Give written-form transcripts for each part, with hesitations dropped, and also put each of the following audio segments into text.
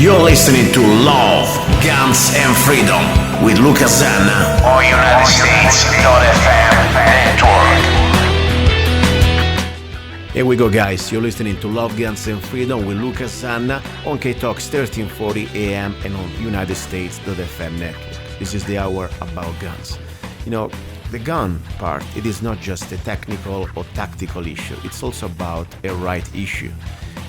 You're listening to Love, Guns and Freedom with Luca Zanna on United States.fm network. Here we go, guys. You're listening to Love, Guns and Freedom with Luca Zanna on K-Talks 1340 AM and on United States.fm network. This is the hour about guns. You know, the gun part, it is not just a technical or tactical issue. It's also about a right issue.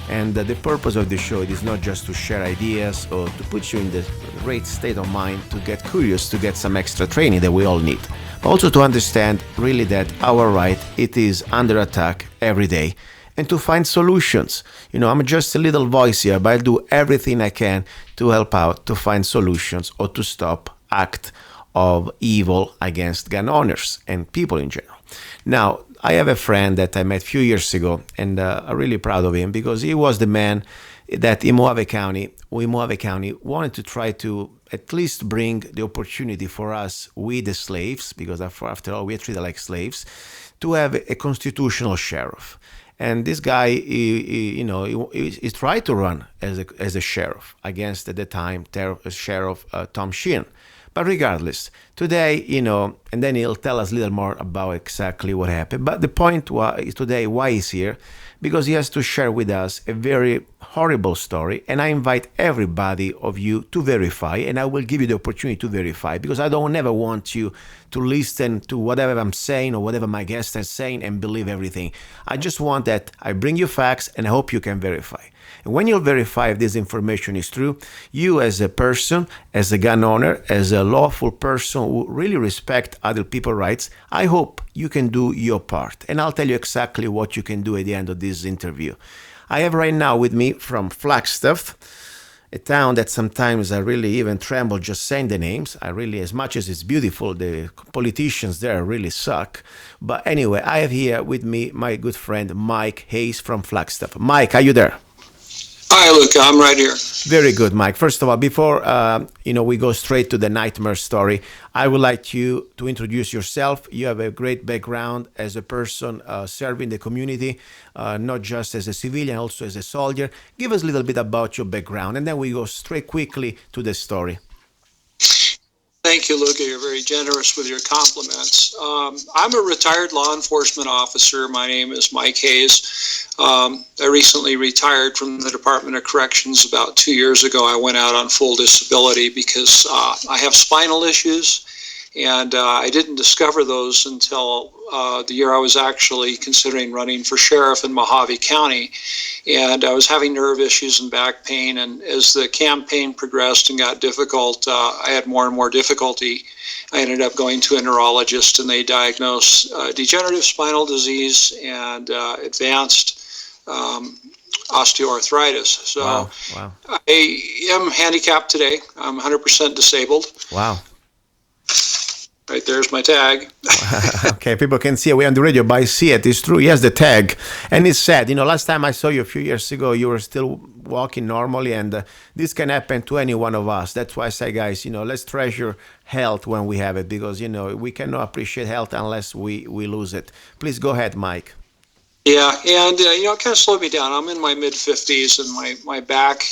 And the purpose of the show it is not just to share ideas or to put you in the right state of mind to get curious, to get some extra training that we all need, but also to understand really that our right, it is under attack every day, and to find solutions. You know, I'm just a little voice here, but I'll do everything I can to help out, to find solutions or to stop act of evil against gun owners and people in general. Now, I have a friend that I met a few years ago, and I'm really proud of him because he was the man that in Mojave County wanted to try to at least bring the opportunity for us, we the slaves, because after all, we are treated like slaves, to have a constitutional sheriff. And this guy, he tried to run as a sheriff against, at the time, Sheriff Tom Sheehan. But regardless, today, and then he'll tell us a little more about exactly what happened. But the point is today, why he's here, because he has to share with us a very horrible story. And I invite everybody of you to verify, and I will give you the opportunity to verify, because I don't never want you to listen to whatever I'm saying or whatever my guest is saying and believe everything. I just want that I bring you facts, and I hope you can verify. And when you verify if this information is true, you as a person, as a gun owner, as a lawful person who really respect other people's rights, I hope you can do your part. And I'll tell you exactly what you can do at the end of this interview. I have right now with me from Flagstaff, a town that sometimes I really even tremble just saying the names. As much as it's beautiful, the politicians there really suck. But anyway, I have here with me my good friend Mike Hayes from Flagstaff. Mike, are you there? Hi, Luca. I'm right here. Very good, Mike. First of all, before we go straight to the nightmare story, I would like you to introduce yourself. You have a great background as a person serving the community, not just as a civilian, also as a soldier. Give us a little bit about your background, and then we go straight quickly to the story. Thank you, Luca. You're very generous with your compliments. I'm a retired law enforcement officer. My name is Mike Hayes. I recently retired from the Department of Corrections about 2 years ago. I went out on full disability because I have spinal issues, and I didn't discover those until the year I was actually considering running for sheriff in Mojave County. And I was having nerve issues and back pain, and as the campaign progressed and got difficult, I had more and more difficulty. I ended up going to a neurologist, and they diagnosed degenerative spinal disease and advanced osteoarthritis. So Wow. I am handicapped today. I'm 100% disabled. Wow. Right there's my tag. Okay, people can see it. We're on the radio, but I see it. It's true. He has the tag. And it's sad. Last time I saw you a few years ago, you were still walking normally, and this can happen to any one of us. That's why I say, guys, let's treasure health when we have it, because, we cannot appreciate health unless we lose it. Please go ahead, Mike. Yeah, and it kind of slowed me down. I'm in my mid-50s, and my back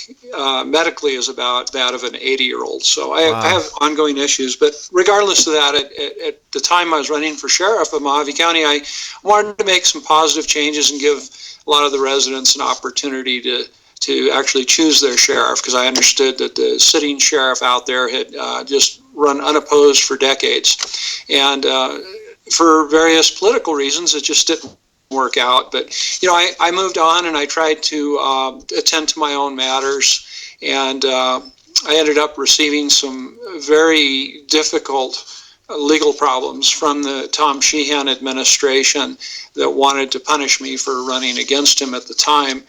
medically is about that of an 80-year-old. So I have ongoing issues. But regardless of that, at the time I was running for sheriff of Mojave County, I wanted to make some positive changes and give a lot of the residents an opportunity to actually choose their sheriff, because I understood that the sitting sheriff out there had just run unopposed for decades. And for various political reasons, it just didn't work out. But I moved on, and I tried to attend to my own matters, and I ended up receiving some very difficult legal problems from the Tom Sheehan administration that wanted to punish me for running against him at the time.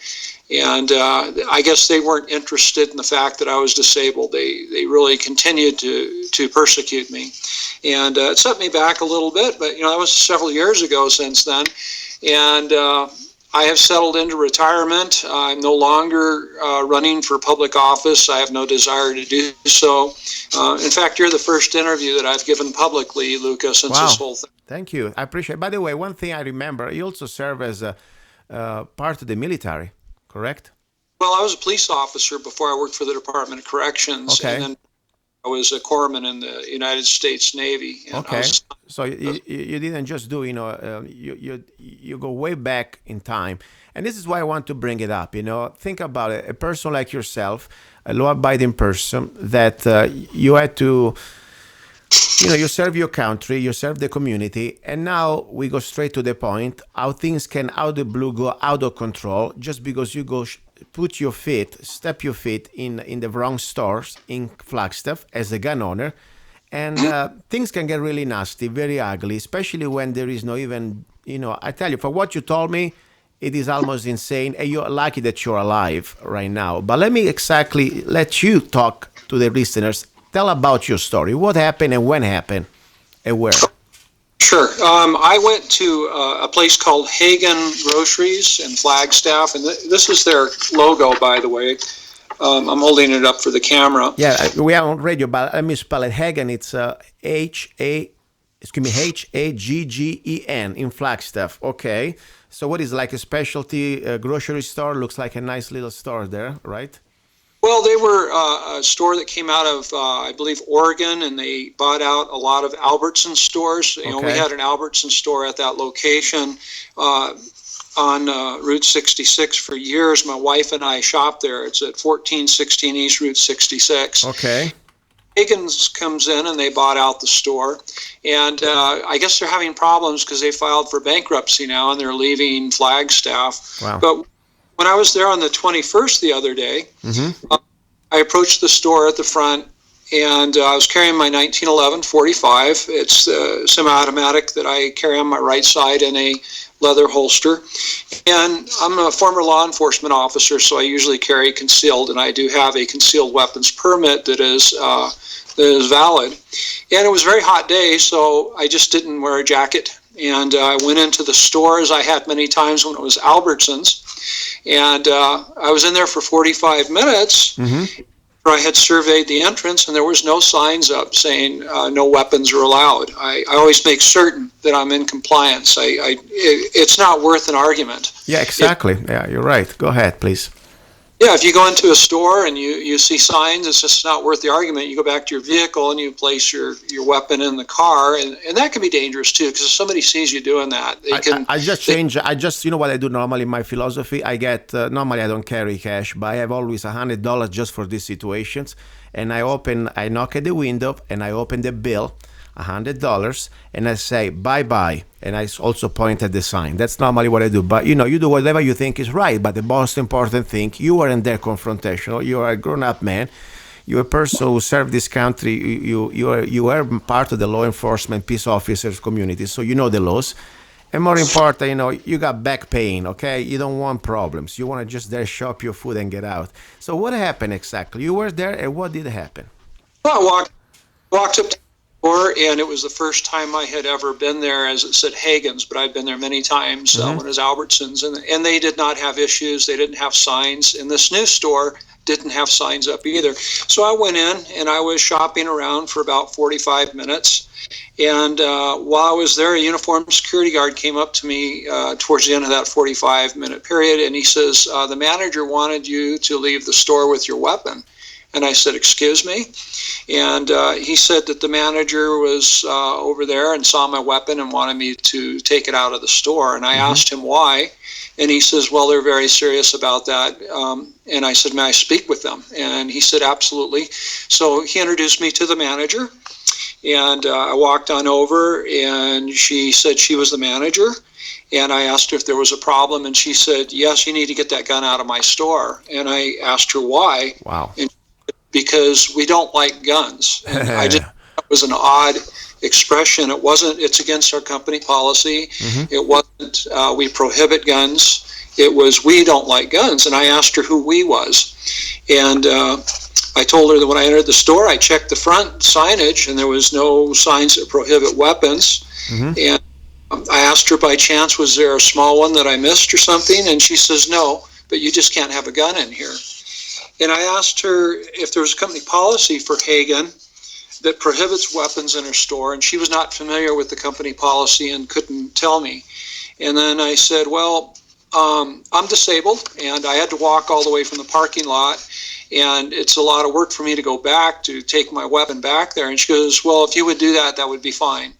And I guess they weren't interested in the fact that I was disabled. They really continued to persecute me, and it set me back a little bit. But that was several years ago since then. And I have settled into retirement. I'm no longer running for public office. I have no desire to do so. In fact, you're the first interview that I've given publicly, Luca, since this whole thing. Thank you. I appreciate it. By the way, one thing I remember, you also serve as a part of the military, correct? Well, I was a police officer before I worked for the Department of Corrections, Okay. and then I was a corpsman in the United States Navy. And Okay. So you didn't just do, you go way back in time. And this is why I want to bring it up. Think about it. A person like yourself, a law-abiding person, that you had to, you serve your country, you serve the community, and now we go straight to the point how things can, out of the blue, go out of control just because you go step your feet in the wrong stores in Flagstaff as a gun owner. And things can get really nasty, very ugly, especially when there is no even, I tell you, for what you told me, it is almost insane. And you're lucky that you're alive right now. But let me exactly let you talk to the listeners. Tell about your story. What happened and when happened and where? Sure. I went to a place called Hagen Groceries in Flagstaff, and this is their logo, by the way. I'm holding it up for the camera. Yeah, we are on radio, but let me spell it. Hagen, it's Hagggen in Flagstaff. Okay. So what is like a specialty grocery store? Looks like a nice little store there, right? Well, they were a store that came out of, I believe, Oregon, and they bought out a lot of Albertson stores. We had an Albertson store at that location on Route 66 for years. My wife and I shopped there. It's at 1416 East Route 66. Okay. Higgins comes in and they bought out the store, and I guess they're having problems because they filed for bankruptcy now and they're leaving Flagstaff. Wow. But when I was there on the 21st the other day, I approached the store at the front, and I was carrying my 1911 45. It's the semi-automatic that I carry on my right side in a leather holster. And I'm a former law enforcement officer, so I usually carry concealed, and I do have a concealed weapons permit that is valid. And it was a very hot day, so I just didn't wear a jacket. And I went into the store, as I had many times when it was Albertsons. And I was in there for 45 minutes. I had surveyed the entrance, and there was no signs up saying no weapons are allowed. I always make certain that I'm in compliance. It's not worth an argument. Yeah, exactly. Yeah, you're right. Go ahead, please. Yeah, if you go into a store and you see signs, it's just not worth the argument. You go back to your vehicle and you place your weapon in the car, and that can be dangerous too, because if somebody sees you doing that, I just, you know what I do normally in my philosophy? I get, normally I don't carry cash, but I have always $100 just for these situations. And I knock at the window and I open the bill, $100, and I say bye-bye, and I also point at the sign. That's normally what I do. But you do whatever you think is right. But the most important thing, you are in their confrontational. You are a grown-up man. You're a person who served this country. You are part of the law enforcement peace officers community, so you know the laws. And more important, you got back pain. Okay, you don't want problems. You want to just there shop your food and get out. So what happened exactly? You were there, and what did happen? Well, I walked up to and it was the first time I had ever been there, as it said Hagen's, but I'd been there many times when it was Albertsons, and they did not have issues. They didn't have signs, and this new store didn't have signs up either. So I went in and I was shopping around for about 45 minutes, and while I was there, a uniformed security guard came up to me towards the end of that 45-minute period, and he says, the manager wanted you to leave the store with your weapon. And I said, excuse me? And he said that the manager was over there and saw my weapon and wanted me to take it out of the store. And I asked him why. And he says, well, they're very serious about that. And I said, may I speak with them? And he said, absolutely. So he introduced me to the manager. And I walked on over, and she said she was the manager. And I asked her if there was a problem. And she said, yes, you need to get that gun out of my store. And I asked her why. Wow. And because we don't like guns. And that was an odd expression. It's against our company policy. It wasn't, we prohibit guns. It was, we don't like guns. And I asked her who we was. And I told her that when I entered the store, I checked the front signage, and there was no signs that prohibit weapons. And I asked her by chance, was there a small one that I missed or something? And she says, no, but you just can't have a gun in here. And I asked her if there was a company policy for Hagen that prohibits weapons in her store, and she was not familiar with the company policy and couldn't tell me. And then I said, well, I'm disabled, and I had to walk all the way from the parking lot, and it's a lot of work for me to go back to take my weapon back there. And she goes, well, if you would do that, that would be fine.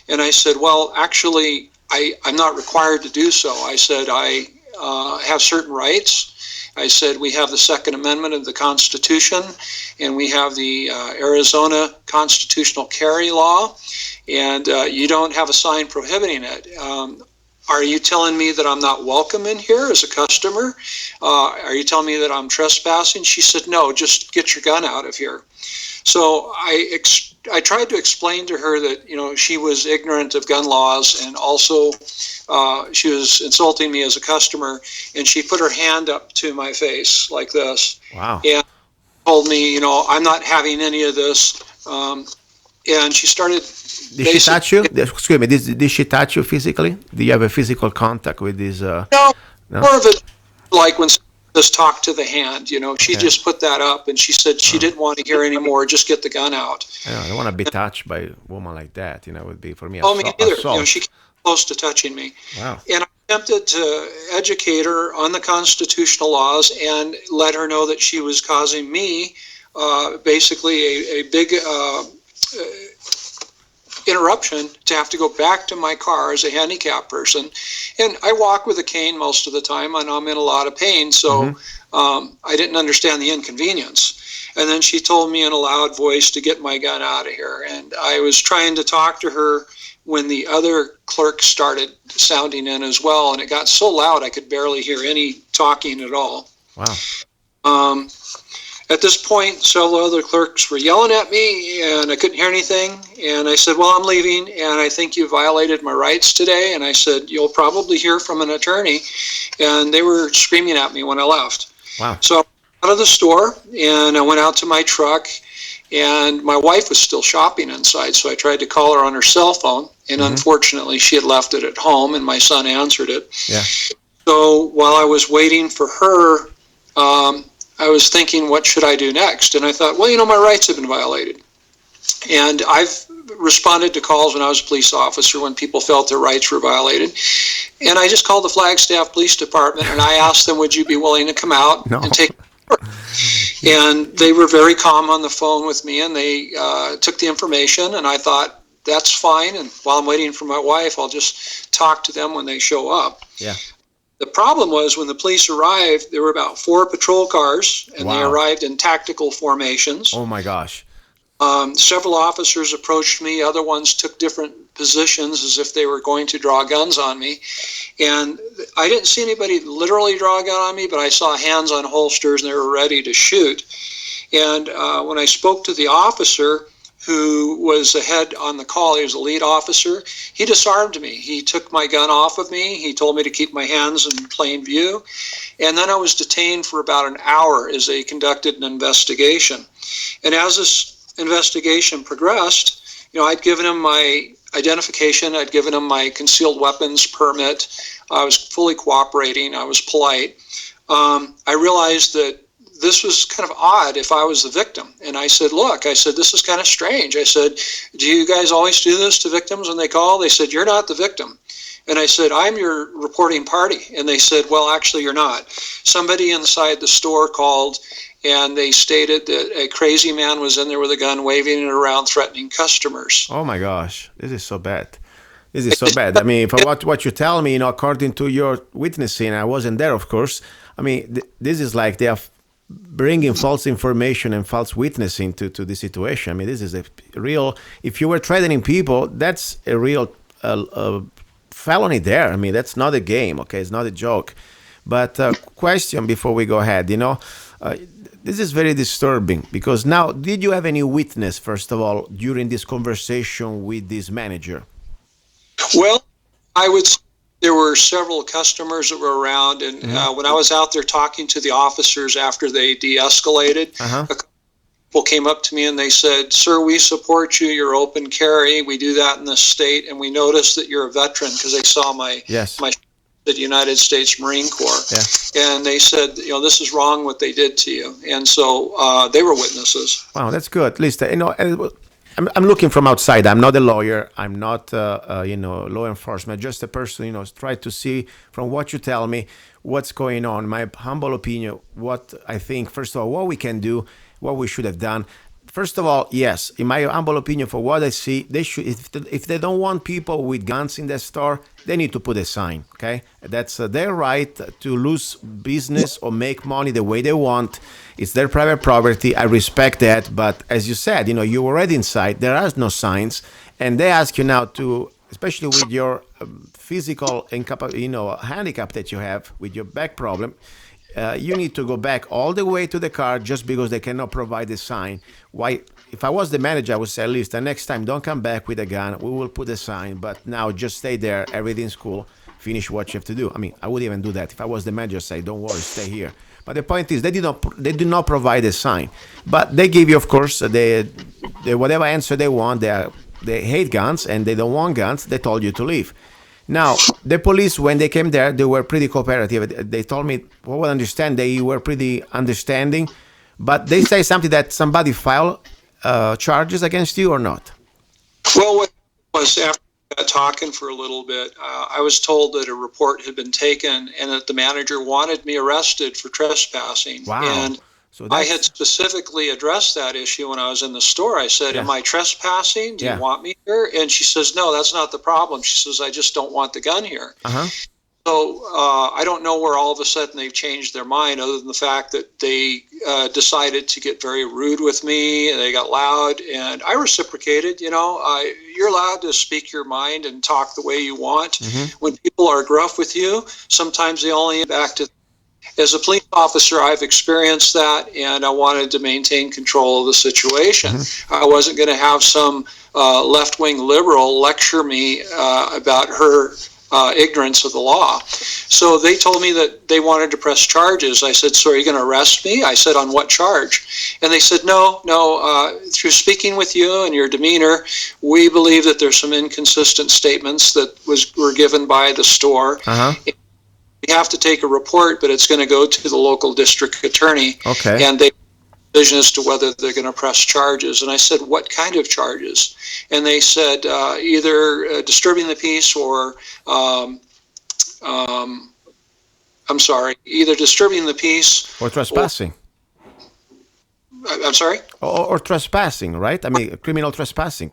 And I said, well, actually, I'm not required to do so. I said, I have certain rights. I said, we have the Second Amendment of the Constitution, and we have the Arizona constitutional carry law, and you don't have a sign prohibiting it. Are you telling me that I'm not welcome in here as a customer? Are you telling me that I'm trespassing? She said, no, just get your gun out of here. So I tried to explain to her that, she was ignorant of gun laws, and also she was insulting me as a customer, and she put her hand up to my face like this. Wow. And told me, I'm not having any of this. And she started... Did she touch you? Excuse me, did she touch you physically? Do you have a physical contact with this? No, more of it like when just talk to the hand, she just put that up, and she said she didn't want to hear anymore, just get the gun out. I don't want to be touched by a woman like that, would be for me me neither. She came close to touching me. Wow. And I attempted to educate her on the constitutional laws and let her know that she was causing me basically a big interruption to have to go back to my car as a handicapped person. And I walk with a cane most of the time, and I'm in a lot of pain, so I didn't understand the inconvenience. And then she told me in a loud voice to get my gun out of here. And I was trying to talk to her when the other clerk started sounding in as well, and it got so loud I could barely hear any talking at all. Wow. At this point, several other clerks were yelling at me, and I couldn't hear anything. And I said, well, I'm leaving, and I think you violated my rights today. And I said, you'll probably hear from an attorney. And they were screaming at me when I left. Wow. So I went out of the store, and I went out to my truck, and my wife was still shopping inside. So I tried to call her on her cell phone, and unfortunately, she had left it at home, and my son answered it. Yeah. So while I was waiting for her, I was thinking, what should I do next? And I thought, well, my rights have been violated. And I've responded to calls when I was a police officer when people felt their rights were violated. And I just called the Flagstaff Police Department, and I asked them, would you be willing to come out and take over? And they were very calm on the phone with me, and they took the information, and I thought, that's fine. And while I'm waiting for my wife, I'll just talk to them when they show up. Yeah. The problem was when the police arrived, there were about 4 patrol cars, and they arrived in tactical formations. Oh, my gosh. Several officers approached me. Other ones took different positions as if they were going to draw guns on me. And I didn't see anybody literally draw a gun on me, but I saw hands on holsters, and they were ready to shoot. And when I spoke to the officer who was ahead on the call, he was a lead officer, he disarmed me. He took my gun off of me. He told me to keep my hands in plain view. And then I was detained for about an hour as they conducted an investigation. And as this investigation progressed, I'd given him my identification. I'd given him my concealed weapons permit. I was fully cooperating. I was polite. I realized that this was kind of odd if I was the victim. And I said, look, this is kind of strange. I said, do you guys always do this to victims when they call? They said, you're not the victim. And I said, I'm your reporting party. And they said, well, actually, you're not. Somebody inside the store called, and they stated that a crazy man was in there with a gun, waving it around, threatening customers. Oh, my gosh. This is so bad. This is so bad. I mean, for what you tell me, according to your witnessing, I wasn't there, of course. I mean, this is like they are bringing false information and false witnessing to the situation. I mean, this is a real, if you were threatening people, that's a real felony there. I mean, that's not a game, okay? It's not a joke. But question before we go ahead, this is very disturbing because now, did you have any witness, first of all, during this conversation with this manager? Well, I would say there were several customers that were around, and when I was out there talking to the officers after they de-escalated, a couple people came up to me and they said, sir, we support you, you're open carry, we do that in this state, and we noticed that you're a veteran because they saw my the United States Marine Corps. Yeah. And they said, this is wrong what they did to you. And so they were witnesses. Wow, that's good. At least, I'm looking from outside. I'm not a lawyer. I'm not, law enforcement. Just a person, try to see from what you tell me what's going on. My humble opinion, what I think, first of all, what we can do, what we should have done. First of all, yes, in my humble opinion, for what I see, they should, if they don't want people with guns in the store, they need to put a sign, okay? That's their right to lose business or make money the way they want. It's their private property. I respect that. But as you said, you're already inside. There are no signs. And they ask you now to, especially with your physical handicap that you have with your back problem, you need to go back all the way to the car just because they cannot provide a sign. Why? If I was the manager, I would say, at least the next time, don't come back with a gun. We will put a sign, but now just stay there. Everything's cool. Finish what you have to do. I mean, I would even do that if I was the manager. Say, don't worry, stay here. But the point is, they did not provide a sign. But they give you, of course, the whatever answer they want. They hate guns and they don't want guns. They told you to leave. Now, the police, when they came there, they were pretty cooperative. They told me, well, I understand, they were pretty understanding. But they say something that somebody filed charges against you or not? Well, what was after talking for a little bit, I was told that a report had been taken and that the manager wanted me arrested for trespassing. Wow. And I had specifically addressed that issue when I was in the store. I said, am I trespassing? Do you want me here? And she says, no, that's not the problem. She says, I just don't want the gun here. So I don't know where all of a sudden they've changed their mind, other than the fact that they decided to get very rude with me. They got loud, and I reciprocated. You're allowed to speak your mind and talk the way you want. When people are gruff with you, sometimes they only act to. As a police officer, I've experienced that, and I wanted to maintain control of the situation. I wasn't going to have some left-wing liberal lecture me about her ignorance of the law. So they told me that they wanted to press charges. I said, so are you going to arrest me? I said, on what charge? And they said, no, through speaking with you and your demeanor, we believe that there's some inconsistent statements that were given by the store. We have to take a report, but it's going to go to the local district attorney. And they decision as to whether they're going to press charges. And I said, what kind of charges? And they said either disturbing the peace or either disturbing the peace or trespassing. I'm sorry? Or trespassing, right? I mean, criminal trespassing.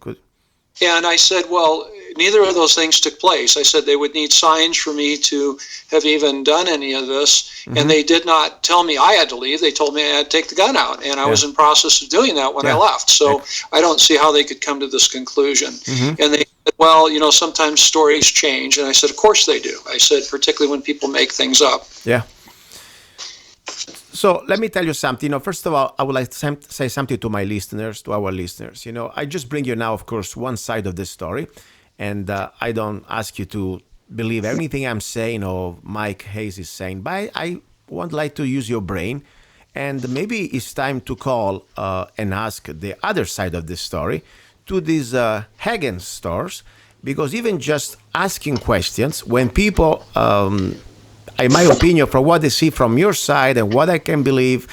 And I said, well, neither of those things took place. I said they would need signs for me to have even done any of this. And they did not tell me I had to leave. They told me I had to take the gun out. And I was in process of doing that when I left. So I don't see how they could come to this conclusion. And they said, well, sometimes stories change. And I said, of course they do. I said, particularly when people make things up. Yeah. So let me tell you something. First of all, I would like to say something to my listeners, to our listeners. I just bring you now, of course, one side of the story. And I don't ask you to believe anything I'm saying or Mike Hayes is saying. But I would like to use your brain. And maybe it's time to call and ask the other side of the story to these Hagen stores. Because even just asking questions, when people... in my opinion, from what they see from your side and what I can believe,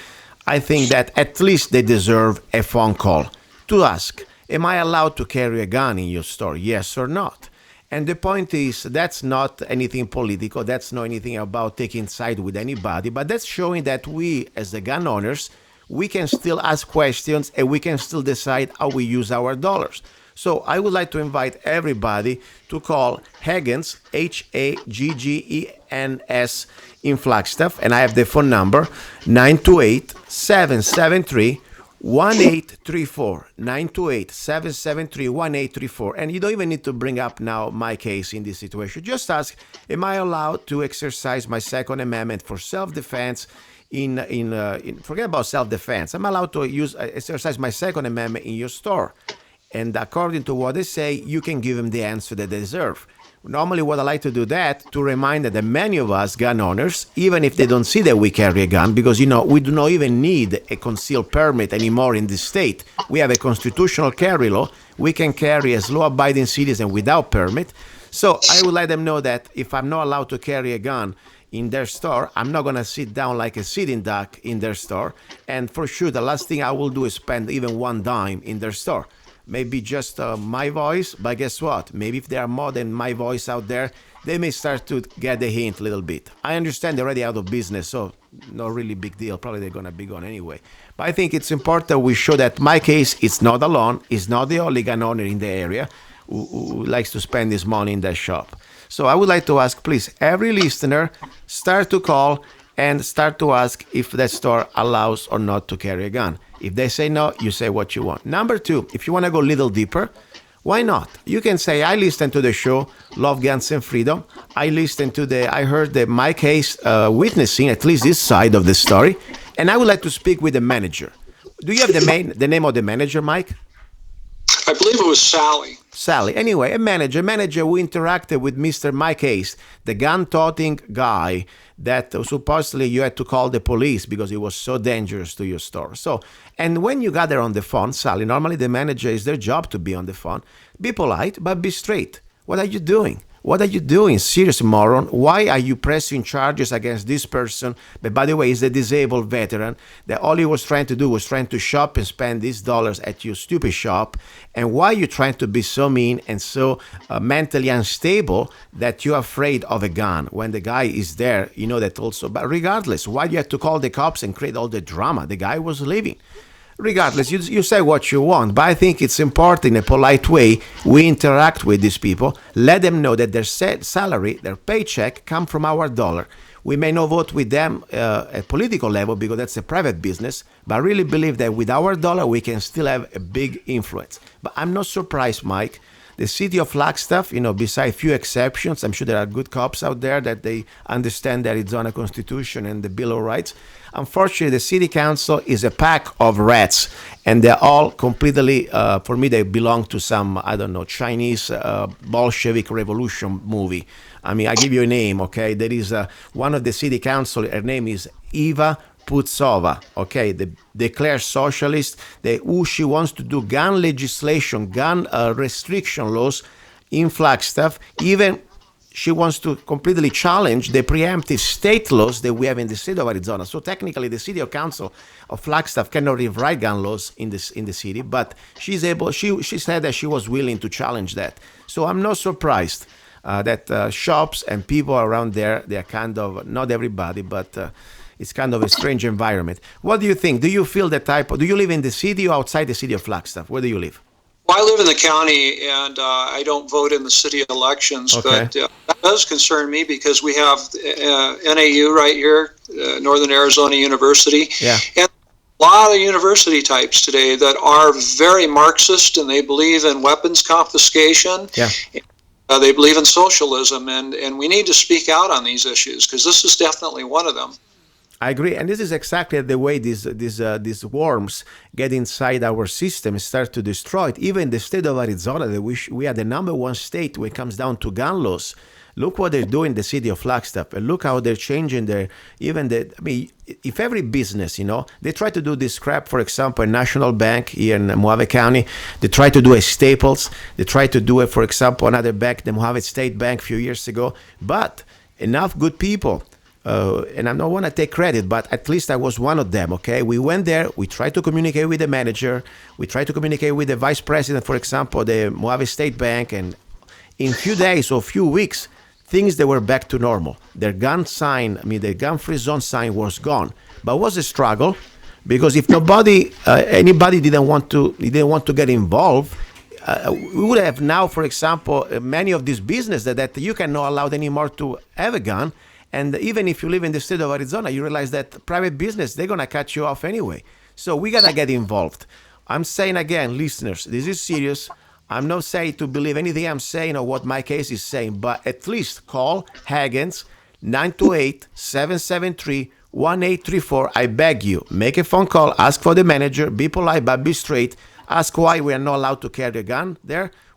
I think that at least they deserve a phone call to ask, am I allowed to carry a gun in your store? Yes or not? And the point is, that's not anything political. That's not anything about taking side with anybody. But that's showing that we, as the gun owners, we can still ask questions and we can still decide how we use our dollars. So I would like to invite everybody to call Hagens, Haggeens, in Flagstaff. And I have the phone number, 928-773-1834. 928-773-1834. And you don't even need to bring up now my case in this situation. Just ask, am I allowed to exercise my Second Amendment for self-defense forget about self-defense. I'm allowed to exercise my Second Amendment in your store. And according to what they say, you can give them the answer that they deserve. Normally, what I like to do that to remind that many of us gun owners, even if they don't see that we carry a gun, because, we do not even need a concealed permit anymore in this state. We have a constitutional carry law. We can carry as law-abiding citizen without permit. So I would let them know that if I'm not allowed to carry a gun in their store, I'm not going to sit down like a sitting duck in their store. And for sure, the last thing I will do is spend even one dime in their store. maybe just my voice, but guess what? Maybe if there are more than my voice out there, they may start to get the hint a little bit. I understand they're already out of business, so no really big deal. Probably they're going to be gone anyway. But I think it's important we show that my case is not alone, is not the only gun owner in the area who likes to spend his money in that shop. So I would like to ask, please, every listener, start to call and start to ask if that store allows or not to carry a gun. If they say no, you say what you want. Number two, if you want to go a little deeper, why not? You can say, I listened to the show, Love, Guns, and Freedom. I heard my case witnessing at least this side of the story, and I would like to speak with the manager. Do you have the name of the manager, Mike? I believe it was Sally. Sally. Anyway, a manager who interacted with Mr. Mike Hayes, the gun-toting guy that supposedly you had to call the police because it was so dangerous to your store. So, and when you got there on the phone, Sally, normally the manager is their job to be on the phone. Be polite, but be straight. What are you doing? What are you doing? Serious moron. Why are you pressing charges against this person? But by the way, he's a disabled veteran that all he was trying to do was trying to shop and spend these dollars at your stupid shop. And why are you trying to be so mean and so mentally unstable that you're afraid of a gun when the guy is there? You know that also. But regardless, why do you have to call the cops and create all the drama? The guy was leaving. Regardless, you say what you want, but I think it's important in a polite way we interact with these people, let them know that their salary, their paycheck come from our dollar. We may not vote with them at political level because that's a private business, but I really believe that with our dollar we can still have a big influence. But I'm not surprised, Mike. The city of Flagstaff, beside few exceptions, I'm sure there are good cops out there that they understand the Arizona Constitution and the Bill of Rights. Unfortunately, the city council is a pack of rats, and they're all completely, for me, they belong to some, Chinese Bolshevik revolution movie. I mean, I give you a name, okay? There is one of the city council, her name is Eva Putsova, okay, the declared socialist, who she wants to do gun legislation, gun restriction laws in Flagstaff. Even she wants to completely challenge the preemptive state laws that we have in the state of Arizona. So technically, the city council of Flagstaff cannot rewrite gun laws in the city, but she's able. She said that she was willing to challenge that. So I'm not surprised that shops and people around there, they are kind of, not everybody, but it's kind of a strange environment. What do you think? Do you feel the do you live in the city or outside the city of Flagstaff? Where do you live? Well, I live in the county, and I don't vote in the city elections, okay. But that does concern me because we have NAU right here, Northern Arizona University, yeah. And a lot of university types today that are very Marxist, and they believe in weapons confiscation. Yeah. They believe in socialism, and we need to speak out on these issues because this is definitely one of them. I agree, and this is exactly the way these worms get inside our system and start to destroy it. Even the state of Arizona, that we are the number one state when it comes down to gun laws. Look what they're doing in the city of Flagstaff, and look how they're changing if every business, they try to do this crap, for example, a National Bank here in Mojave County, they try to do a Staples, they try to do it, for example, another bank, the Mojave State Bank a few years ago, but enough good people. And I don't want to take credit, but at least I was one of them, okay? We went there, we tried to communicate with the manager, we tried to communicate with the vice president, for example, the Mojave State Bank, and in few days or few weeks, things that were back to normal. Their gun sign, the gun-free zone sign was gone. But it was a struggle, because if anybody didn't want to get involved, we would have now, for example, many of these businesses that you cannot allow anymore to have a gun. And even if you live in the state of Arizona, you realize that private business, they're going to cut you off anyway. So we got to get involved. I'm saying again, listeners, this is serious. I'm not saying to believe anything I'm saying or what my case is saying, but at least call Hagens 928-773-1834. I beg you, make a phone call, ask for the manager, be polite, but be straight. Ask why we are not allowed to carry a gun there.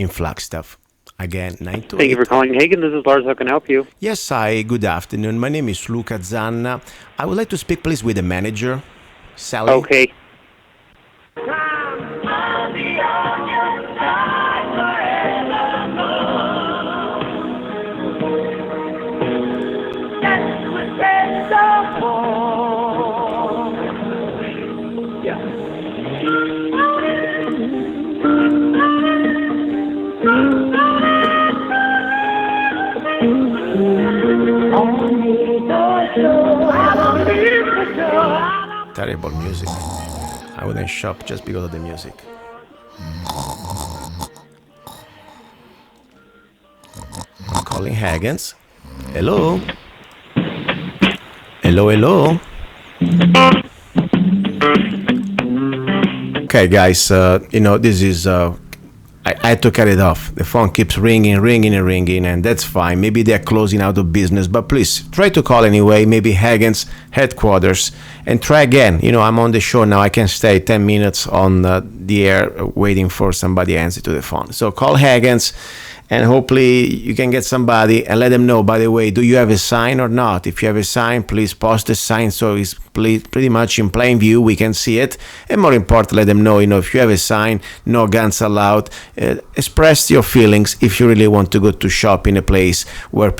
in Flagstaff. Again, 928. Thank you for calling Hagen. This is Lars. How can I help you? Yes, hi, good afternoon. My name is Luca Zanna. I would like to speak, please, with the manager, Sally. Okay. Terrible music. I wouldn't shop just because of the music. I'm calling Hagens. Hello? Hello, hello? Okay, guys, this is... I had to cut it off. The phone keeps ringing, and that's fine. Maybe they're closing out of business, but please try to call anyway. Maybe Hagen's headquarters, and try again. I'm on the show now. I can stay 10 minutes on the air waiting for somebody to answer to the phone. So call Hagen's, and hopefully you can get somebody and let them know, by the way, do you have a sign or not? If you have a sign, please post the sign so it's pretty much in plain view. We can see it. And more important, let them know, if you have a sign, no guns allowed. Express your feelings if you really want to go to shop in a place where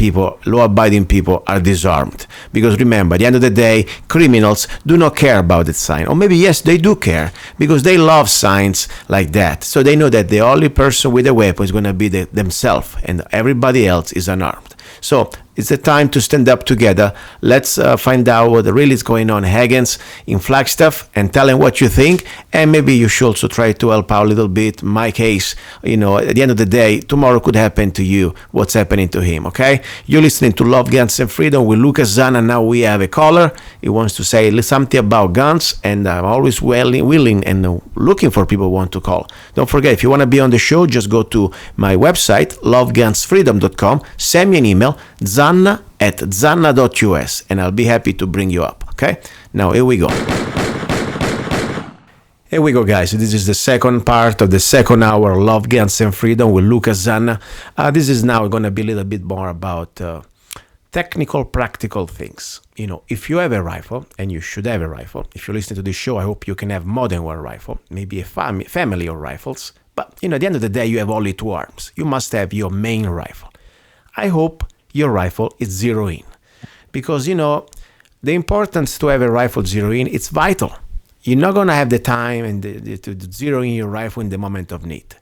law-abiding people are disarmed. Because remember, at the end of the day, criminals do not care about that sign. Or maybe, yes, they do care because they love signs like that. So they know that the only person with a weapon is going to be themselves, and everybody else is unarmed. So it's the time to stand up together. Let's find out what really is going on Hagen's in Flagstaff and tell him what you think. And maybe you should also try to help out a little bit. My case, at the end of the day, tomorrow could happen to you what's happening to him, okay? You're listening to Love, Guns, and Freedom with Luca Zanna. Now we have a caller. He wants to say something about guns, and I'm always willing and looking for people who want to call. Don't forget, if you want to be on the show, just go to my website, lovegunsfreedom.com, send me an email, zanna@zanna.us, and I'll be happy to bring you up, okay? Now, here we go. Here we go, guys. This is the second part of the second hour, Love, Guns, and Freedom with Luca Zanna. This is now going to be a little bit more about technical, practical things. If you have a rifle, and you should have a rifle, if you're listening to this show, I hope you can have more than one rifle, maybe a family of rifles. But, at the end of the day, you have only two arms. You must have your main rifle. I hope your rifle is zero in, because the importance to have a rifle zero in, it's vital. You're not going to have the time and to zero in your rifle in the moment of need.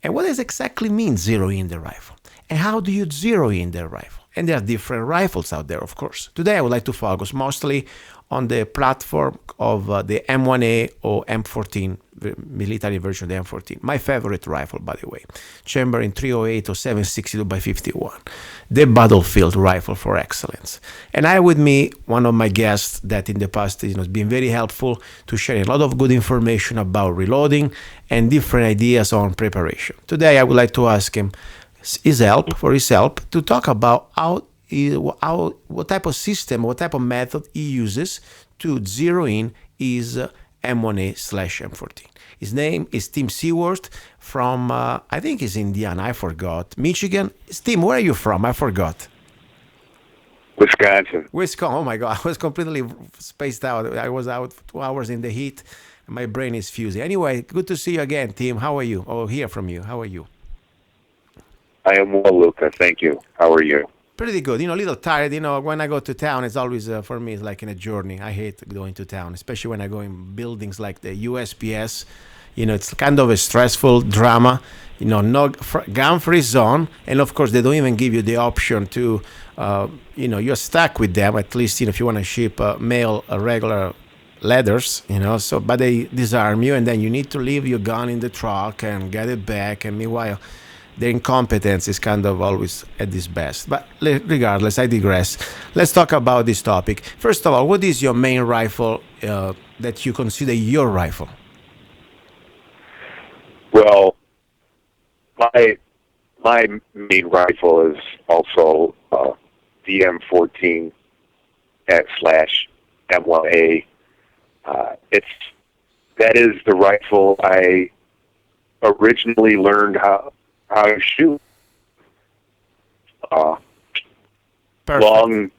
And what does exactly mean zero in the rifle? And how do you zero in the rifle? And there are different rifles out there, of course. Today I would like to focus mostly on the platform of the M1A or M14, the military version of the M14. My favorite rifle, by the way. Chamber in 308 or 7.62x51. The battlefield rifle for excellence. And I have with me one of my guests that in the past has been very helpful to share a lot of good information about reloading and different ideas on preparation. Today I would like to ask him his help to talk about what type of system, what type of method he uses to zero in his M1A/M14. His name is Tim Seaworth from, I think he's Indiana, I forgot. Michigan. Tim, where are you from? I forgot. Wisconsin. Oh my God, I was completely spaced out. I was out 2 hours in the heat. My brain is fusing. Anyway, good to see you again, Tim. How are you? Oh, hear from you. How are you? I am well, Luca. Thank you. How are you? Pretty good. A little tired. When I go to town, it's always, for me, it's like in a journey. I hate going to town, especially when I go in buildings like the USPS. It's kind of a stressful drama. No gun-free zone. And, of course, they don't even give you the option to, you're stuck with them, at least, if you want to ship mail, regular letters, but they disarm you, and then you need to leave your gun in the truck and get it back. And meanwhile, their incompetence is kind of always at its best. But regardless, I digress. Let's talk about this topic. First of all, what is your main rifle that you consider your rifle? Well, my main rifle is also the M14 /M1A. That is the rifle I originally learned how to shoot. Perfect.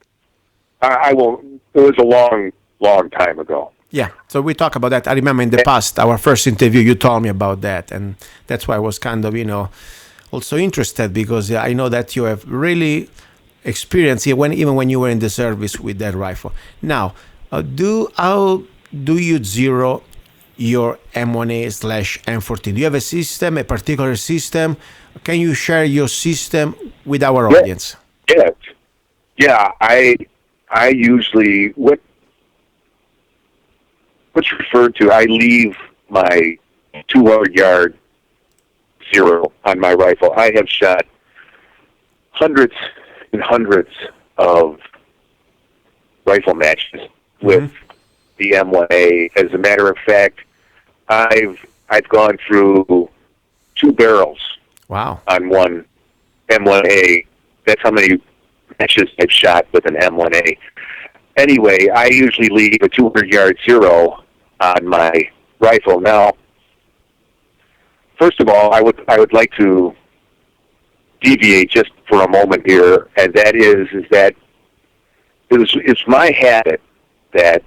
I won't. It was a long time ago. Yeah, so we talk about that. I remember in the past, our first interview, you told me about that, and that's why I was kind of, also interested because I know that you have really experience here even when you were in the service with that rifle. Now, how do you zero your M1A/M14? Do you have a system, a particular system? Can you share your system with our audience? Yeah, yeah. I usually what's referred to. I leave my 200-yard zero on my rifle. I have shot hundreds and hundreds of rifle matches with the M1A. As a matter of fact, I've gone through 2 barrels. Wow. On one M1A. That's how many matches I've shot with an M1A. Anyway, I usually leave a 200-yard zero on my rifle. Now, first of all, I would like to deviate just for a moment here, and that is that it's my habit that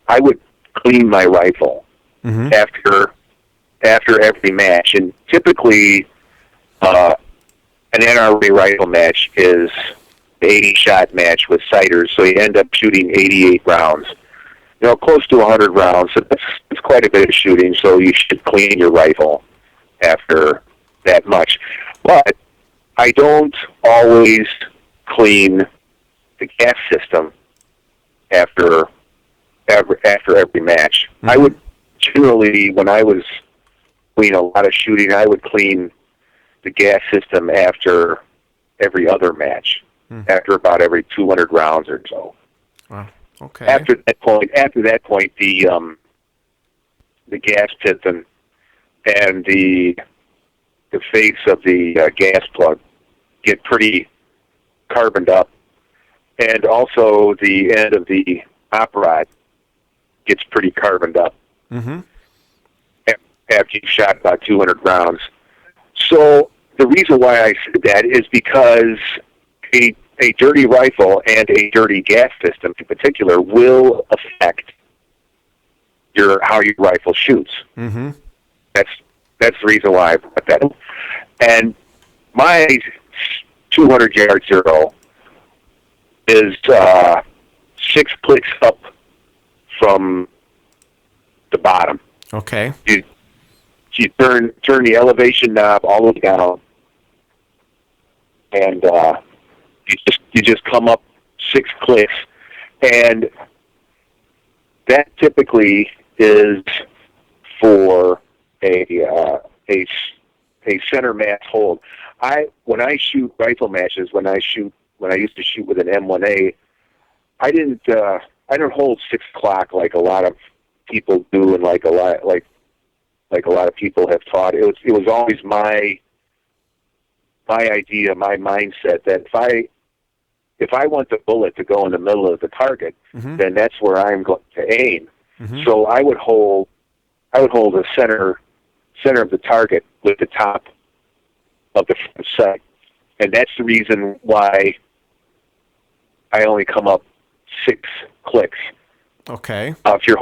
I would clean my rifle after every match, and typically an NRA rifle match is an 80-shot match with sighters, so you end up shooting 88 rounds. Close to 100 rounds. So that's quite a bit of shooting, so you should clean your rifle after that much. But I don't always clean the gas system after every match. I would generally, when I was doing a lot of shooting, I would clean the gas system after every other match, after about every 200 rounds or so. Wow. Okay. After that point, the gas piston and the face of the gas plug get pretty carboned up, and also the end of the op rod gets pretty carboned up after you've shot about 200 rounds. So the reason why I said that is because a dirty rifle and a dirty gas system in particular will affect how your rifle shoots. That's the reason why I brought that up. And my 200-yard zero is 6 clicks up from the bottom. Okay. You turn the elevation knob all the way down, and you just come up 6 clicks, and that typically is for a center mass hold. When I shoot rifle matches, when I used to shoot with an M1A, I don't hold 6 o'clock like a lot of people do, and like a lot of people have taught. It was always my idea, my mindset that if I want the bullet to go in the middle of the target, then that's where I'm going to aim. So I would hold the center of the target with the top of the front sight, and that's the reason why I only come up 6 clicks. Okay. If you're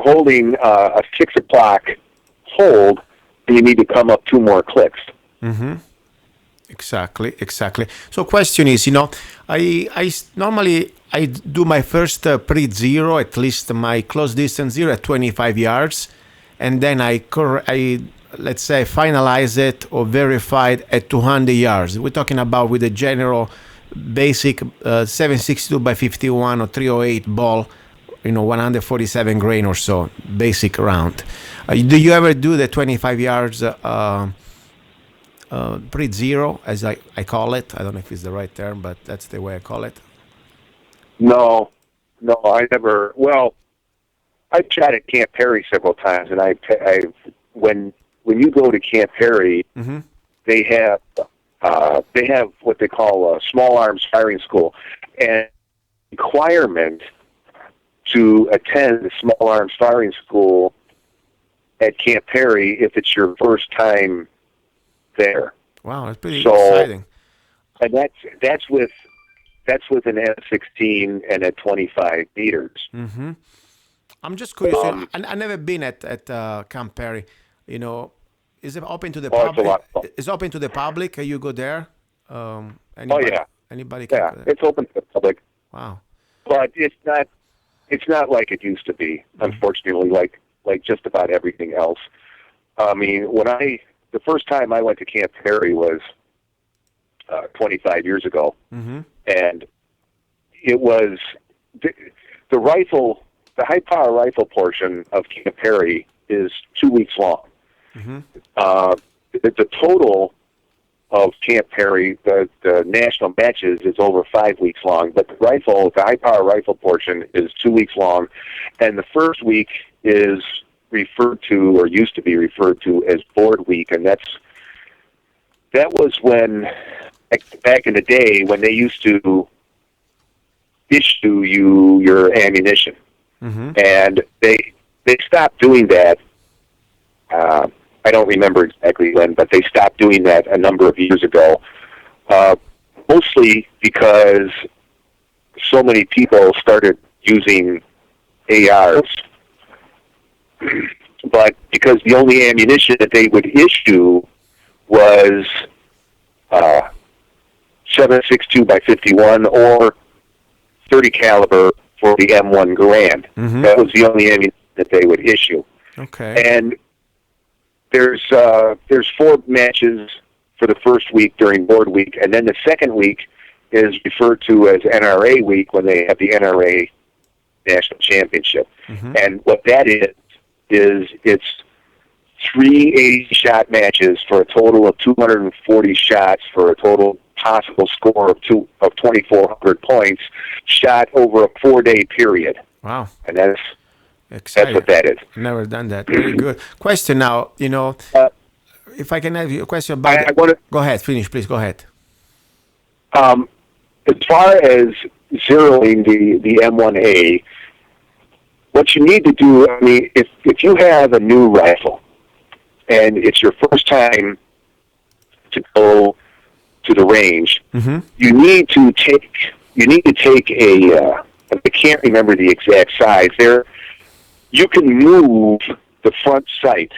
holding a 6 o'clock hold, then you need to come up 2 more clicks. Exactly. So question is, I normally I do my first pre-zero, at least my close distance zero at 25 yards, and then I let's say finalize it or verify it at 200 yards. We're talking about with a general basic 762 by 51 or 308 ball, 147 grain or so, basic round. Do you ever do the 25 yards pre-zero, as I call it? I don't know if it's the right term, but that's the way I call it. No, I never. Well, I've shot at Camp Perry several times, and when you go to Camp Perry, they have what they call a small arms firing school, and requirement to attend the small arms firing school at Camp Perry if it's your first time there. Wow, that's pretty So, exciting. and that's with an F-16 and at 25 meters. Mm-hmm. I'm just curious. I never been at Camp Perry. You know, is it open to the Oh, it's a public? lot of fun. Is it open to the public? You go there? Oh Anybody? yeah, Anybody can yeah. go there. It's open to the public, Wow. but it's not like it used to be. Unfortunately, like just about everything else. I mean, the first time I went to Camp Perry was 25 years ago, Mm-hmm. and it was the rifle, the high power rifle portion of Camp Perry is 2 weeks long. Mm-hmm. The total of Camp Perry, the national matches, is over 5 weeks long, but the high power rifle portion is 2 weeks long, and the first week is referred to, or used to be referred to, as board week, and that was when, back in the day, when they used to issue you your ammunition. Mm-hmm. And they stopped doing that. I don't remember exactly when, but they stopped doing that a number of years ago, mostly because so many people started using ARs. But because the only ammunition that they would issue was 7.62 by 51 or 30 caliber for the M1 Garand. Mm-hmm. That was the only ammunition that they would issue. Okay. And there's 4 matches for the first week during board week, and then the second week is referred to as NRA week when they have the NRA National Championship. Mm-hmm. And what that is it's 3 80-shot matches for a total of 240 shots for a total possible score of 2,400 points, shot over a 4-day period. Wow. And that's Exciting. what that is. Never done that. Very good. Question now, if I can have you a question about I want to. Go ahead, finish, please. Go ahead. As far as zeroing the M1A, what you need to do, I mean, if you have a new rifle and it's your first time to go to the range, Mm-hmm. you need to take a I can't remember the exact size. You can move the front sight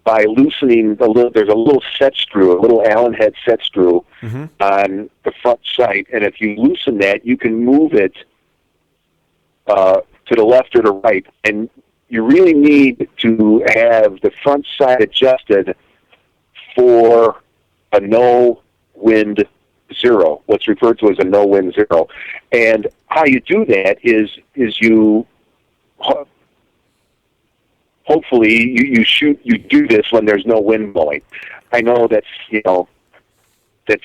by loosening there's a little set screw, a little Allen head set screw Mm-hmm. on the front sight, and if you loosen that, you can move it to the left or the right, and you really need to have the front sight adjusted for a no-wind zero, what's referred to as a no-wind zero. And how you do that is you hopefully you do this when there's no wind blowing. I know that's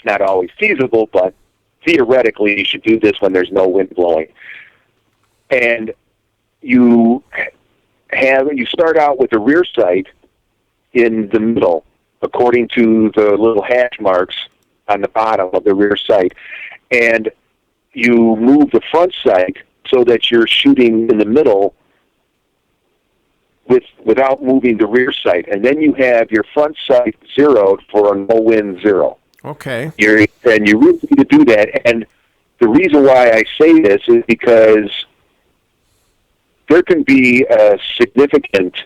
not always feasible, but theoretically you should do this when there's no wind blowing. And you start out with the rear sight in the middle, according to the little hash marks on the bottom of the rear sight, and you move the front sight so that you're shooting in the middle without moving the rear sight, and then you have your front sight zeroed for a no-wind zero. Okay. You really need to do that, and the reason why I say this is because there can be a significant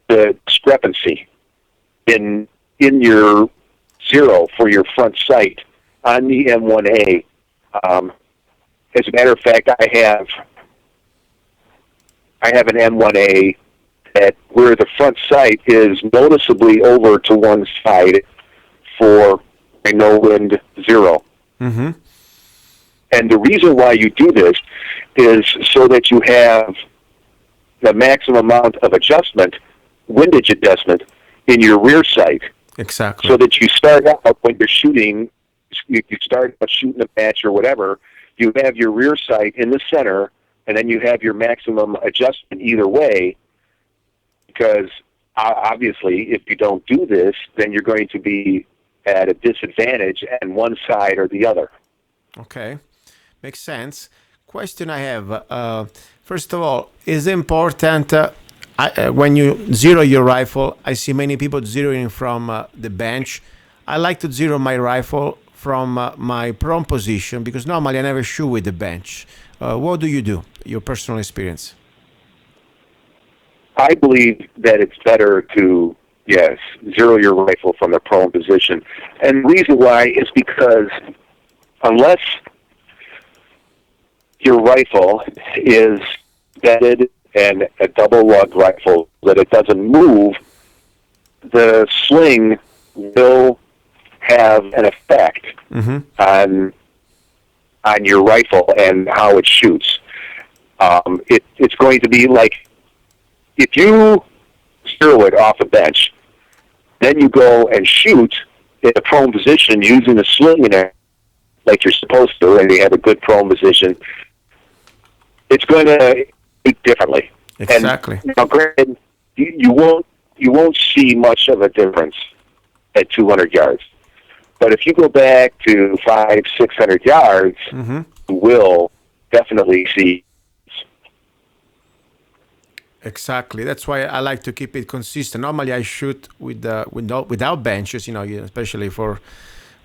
discrepancy in your zero for your front sight on the M1A. As a matter of fact, I have an M1A where the front sight is noticeably over to one side for a no-wind zero. Mm-hmm. And the reason why you do this is so that you have the maximum amount of windage adjustment in your rear sight. Exactly. So that you start out when you're shooting, you start out shooting a match or whatever, you have your rear sight in the center, and then you have your maximum adjustment either way, because obviously if you don't do this, then you're going to be at a disadvantage on one side or the other. Okay. Makes sense. Question I have, first of all, is it important when you zero your rifle, I see many people zeroing from the bench. I like to zero my rifle from my prone position because normally I never shoot with the bench. What do you do? Your personal experience? I believe that it's better to, yes, zero your rifle from the prone position. And the reason why is because unless your rifle is bedded and a double lug rifle that it doesn't move, the sling will have an effect on your rifle and how it shoots. It's going to be like if you zero it off a bench, then you go and shoot in a prone position using a sling in it like you're supposed to, and you have a good prone position, it's going to shoot differently. Exactly. And now, granted, you won't see much of a difference at 200 yards. But if you go back to 500-600 yards, you will definitely see. Exactly. That's why I like to keep it consistent. Normally, I shoot without benches. Especially for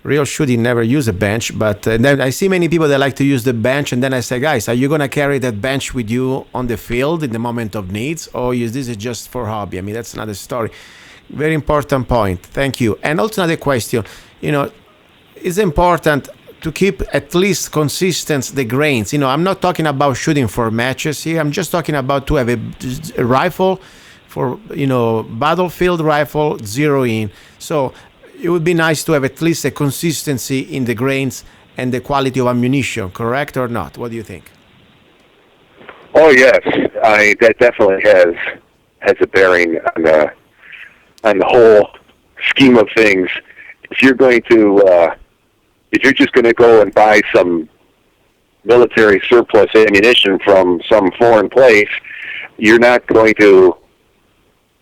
real shooting, never use a bench. But then I see many people that like to use the bench, and then I say, guys, are you gonna carry that bench with you on the field in the moment of needs, or is this just for hobby? I mean, that's another story. Very important point. Thank you. And also another question. It's important to keep at least consistent the grains. I'm not talking about shooting for matches here. I'm just talking about to have a rifle for, battlefield rifle, zero in. So it would be nice to have at least a consistency in the grains and the quality of ammunition, correct or not? What do you think? Oh, yes. That definitely has a bearing on the whole scheme of things. If you're just going to go and buy some military surplus ammunition from some foreign place, you're not going to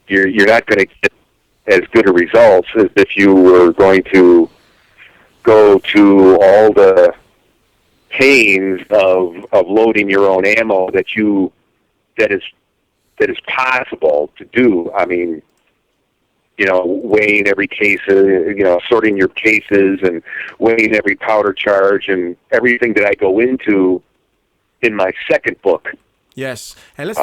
get as good a results as if you were going to go to all the pains of loading your own ammo that is possible to do. I mean, weighing every case, sorting your cases and weighing every powder charge and everything that I go into in my second book. Yes, and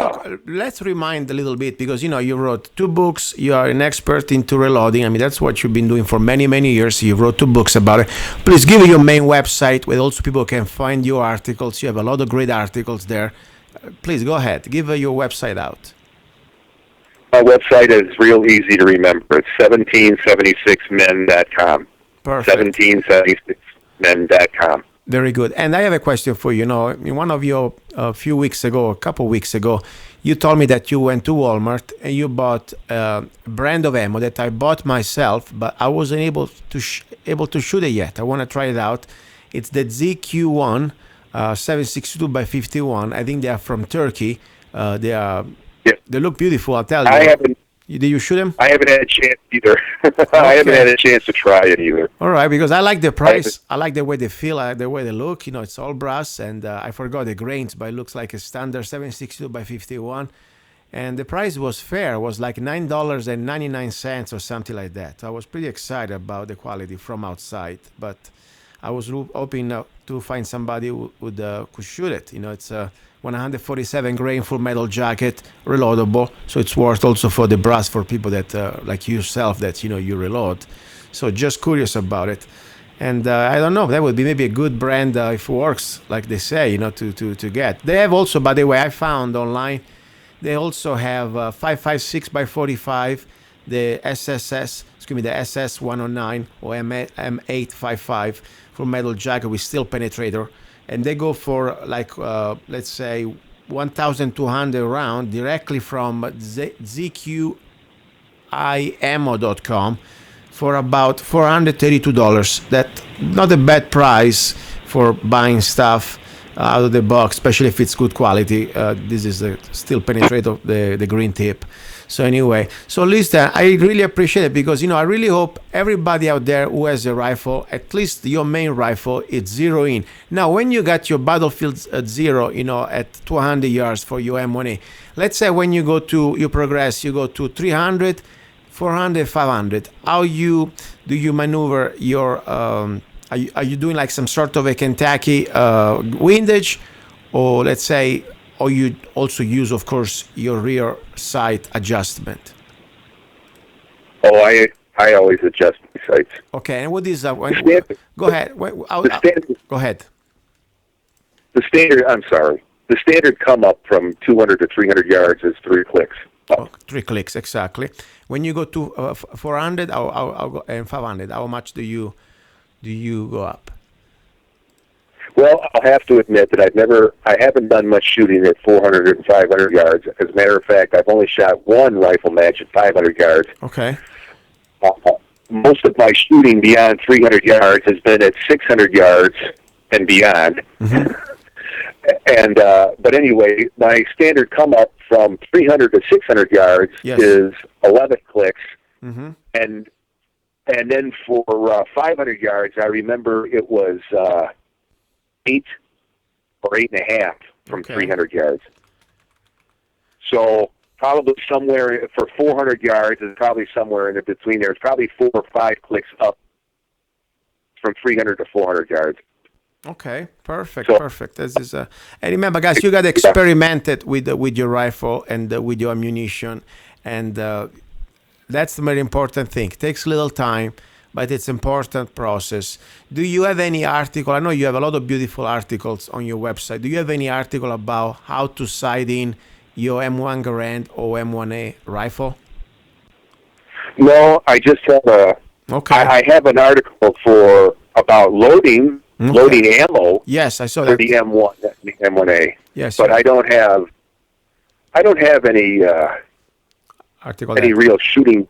let's remind a little bit, because you wrote 2 books. You are an expert into reloading. I mean, that's what you've been doing for many years. You wrote 2 books about it. Please give your main website where also people can find your articles. You have a lot of great articles there. Please go ahead, give your website out. My website is real easy to remember. It's 1776men.com. Perfect. 1776men.com. Very good. And I have a question for you. In one of your a couple weeks ago, you told me that you went to Walmart and you bought a brand of ammo that I bought myself, but I wasn't able to shoot it yet. I want to try it out. It's the ZQ1 762x51. I think they are from Turkey. They look beautiful, I'll tell you. Did you shoot them? I haven't had a chance either. I haven't had a chance to try it either. All right, because I like the price. I like the way they feel, I like the way they look. It's all brass, and I forgot the grains, but it looks like a standard 762x51. And the price was fair. It was like $9.99 or something like that. I was pretty excited about the quality from outside, but I was hoping to find somebody who could shoot it. It's a 147 grain full metal jacket, reloadable, so it's worth also for the brass for people that like yourself that you reload. So just curious about it, and I don't know, that would be maybe a good brand if it works like they say, to get. They have also, by the way, I found online, they also have 5.56x45, the the SS109 or M855 full metal jacket with steel penetrator. And they go for let's say 1,200 round directly from ZQIammo.com for about $432. That's not a bad price for buying stuff out of the box, especially if it's good quality. This is still penetrate of the green tip. So anyway, so listen, I really appreciate it because, I really hope everybody out there who has a rifle, at least your main rifle, it's zero in. Now, when you got your battlefield at zero, at 200 yards for your M1A, let's say when you progress, you go to 300, 400, 500. How do you maneuver your, are you doing like some sort of a Kentucky windage, or let's say, or you also use, of course, your rear sight adjustment? Oh, I always adjust my sights. Okay, and what is that? Go ahead. Go ahead. The standard come up from 200 to 300 yards is 3 clicks. Oh, 3 clicks, exactly. When you go to 400 and 500, how much do you go up? Well, I'll have to admit that I haven't done much shooting at 400 and 500 yards. As a matter of fact, I've only shot one rifle match at 500 yards. Okay. Most of my shooting beyond 300 yards has been at 600 yards and beyond. Mm-hmm. And but anyway, my standard come up from 300 to 600 yards is 11 clicks. Mm-hmm. And then for 500 yards, I remember it was 8 or 8.5 from 300 yards. So probably somewhere for 400 yards is probably somewhere in between there. It's probably 4 or 5 clicks up from 300 to 400 yards. Okay, perfect. This is and remember, guys, you got to experiment it with your rifle and with your ammunition, and that's the very important thing. It takes a little time, but it's important process. Do you have any article? I know you have a lot of beautiful articles on your website. Do you have any article about how to sight in your M1 Garand or M1A rifle? No, I just have I have an article about loading ammo. Yes, I saw for that. the M1A. Yes, but I don't have any article any real shooting,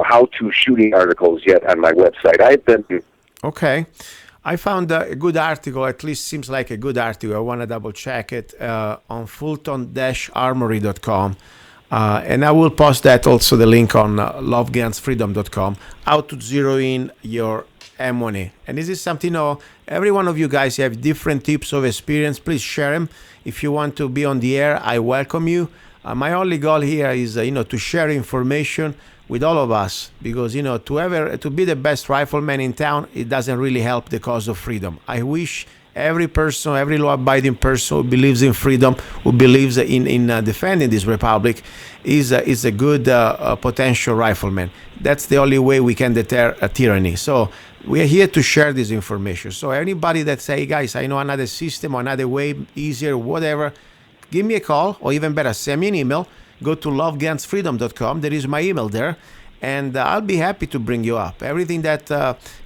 how-to shooting articles yet on my website. I've been... Okay. I found a good article, at least seems like a good article. I want to double check it on fulton-armory.com. And I will post that also, the link on lovegunsfreedom.com, how to zero in your M1A. And this is something, every one of you guys have different tips of experience. Please share them. If you want to be on the air, I welcome you. My only goal here is, to share information with all of us, because, to be the best rifleman in town, it doesn't really help the cause of freedom. I wish every person, every law-abiding person who believes in freedom, who believes in defending this republic, is a good potential rifleman. That's the only way we can deter a tyranny. So we are here to share this information. So anybody that say, guys, I know another system or another way, easier, whatever, give me a call, or even better, send me an email. Go to lovegunsfreedom.com. There is my email there. And I'll be happy to bring you up. Everything that,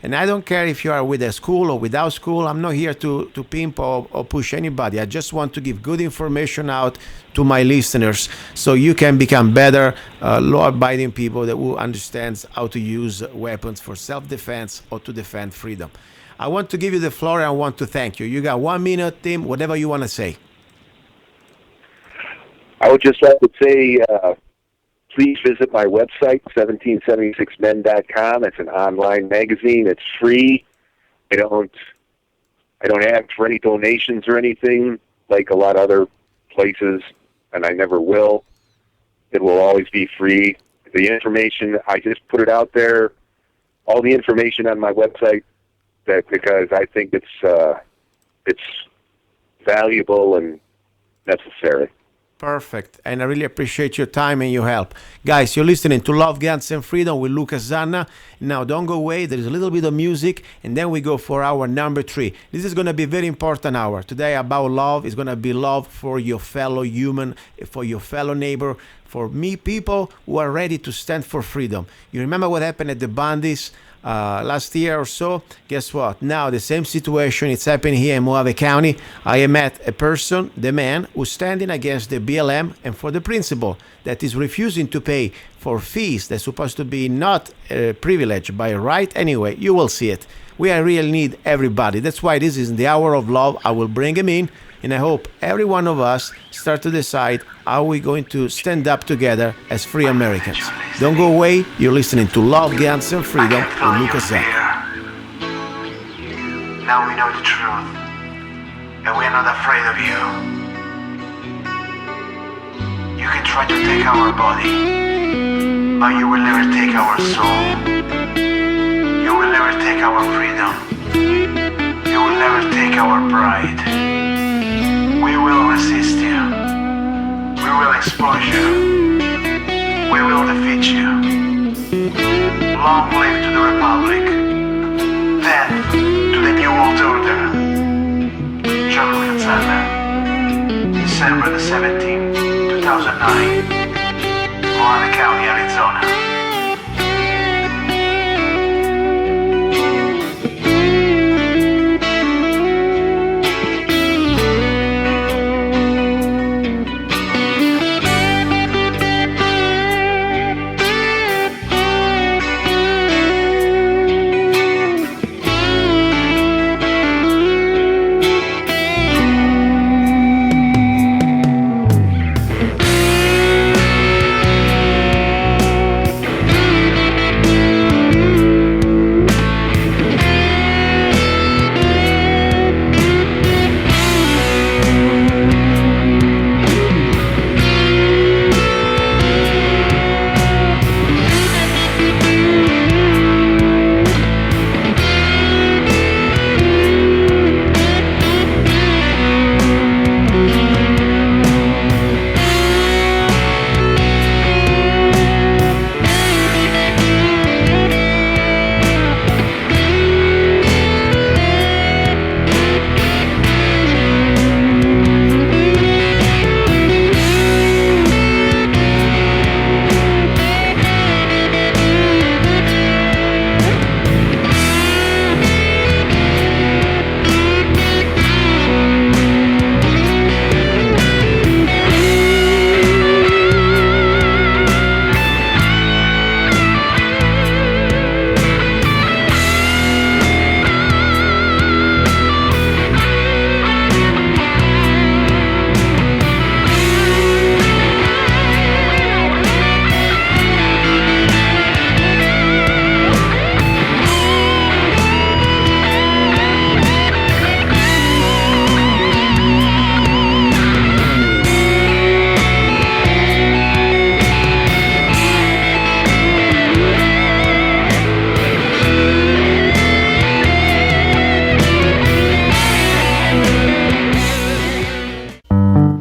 and I don't care if you are with a school or without school. I'm not here to pimp or push anybody. I just want to give good information out to my listeners so you can become better law-abiding people that will understand how to use weapons for self-defense or to defend freedom. I want to give you the floor and I want to thank you. You got 1 minute, Tim, whatever you want to say. I would just like to say, please visit my website, 1776men.com. It's an online magazine. It's free. I don't ask for any donations or anything like a lot of other places, and I never will. It will always be free. The information, I just put it out there, all the information on my website, because I think it's valuable and necessary. Perfect. And I really appreciate your time and your help. Guys, you're listening to Love, Guns, and Freedom with Luca Zanna. Now, don't go away. There is a little bit of music, and then we go for our number 3. This is going to be a very important hour. Today, about love, is going to be love for your fellow human, for your fellow neighbor, for me, people who are ready to stand for freedom. You remember what happened at the Bundys last year or so? Guess what? Now the same situation is happening here in Mojave County. I met a person, the man, who's standing against the BLM and for the principal that is refusing to pay for fees that's supposed to be not a privilege by right. Anyway, you will see it. We really need everybody. That's why this is the hour of love. I will bring him in, and I hope every one of us start to decide how we're going to stand up together as free Americans. Don't go away. You're listening to Love, Guns, and Freedom with Luca Zanna. Now we know the truth, and we are not afraid of you. You can try to take our body, but you will never take our soul. You will never take our freedom. You will never take our pride. We will resist you. We will expose you. We will defeat you. Long live to the Republic. Death to the New World Order. Luca Zanna. December the 17th, 2009. Moana County, Arizona.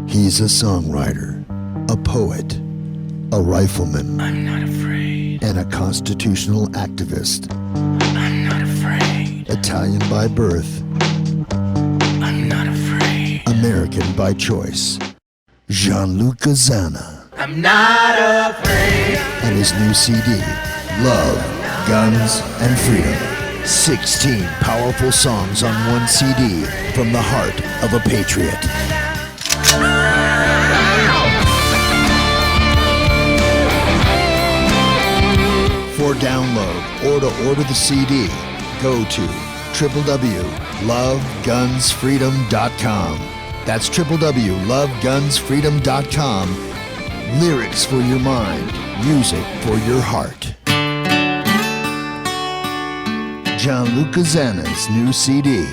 He's a songwriter, a poet, a rifleman, I'm not afraid. and a constitutional activist. I'm not afraid. Italian by birth, I'm not afraid. American by choice. Luca Zanna I'm not afraid. and his new CD, Love, Guns, and Freedom. 16 powerful songs on one CD from the heart of a patriot. For download or to order the CD, go to www.lovegunsfreedom.com. That's www.lovegunsfreedom.com. Lyrics for your mind, music for your heart. Luca Zanna's new CD,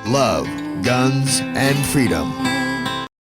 Love, Guns, and Freedom.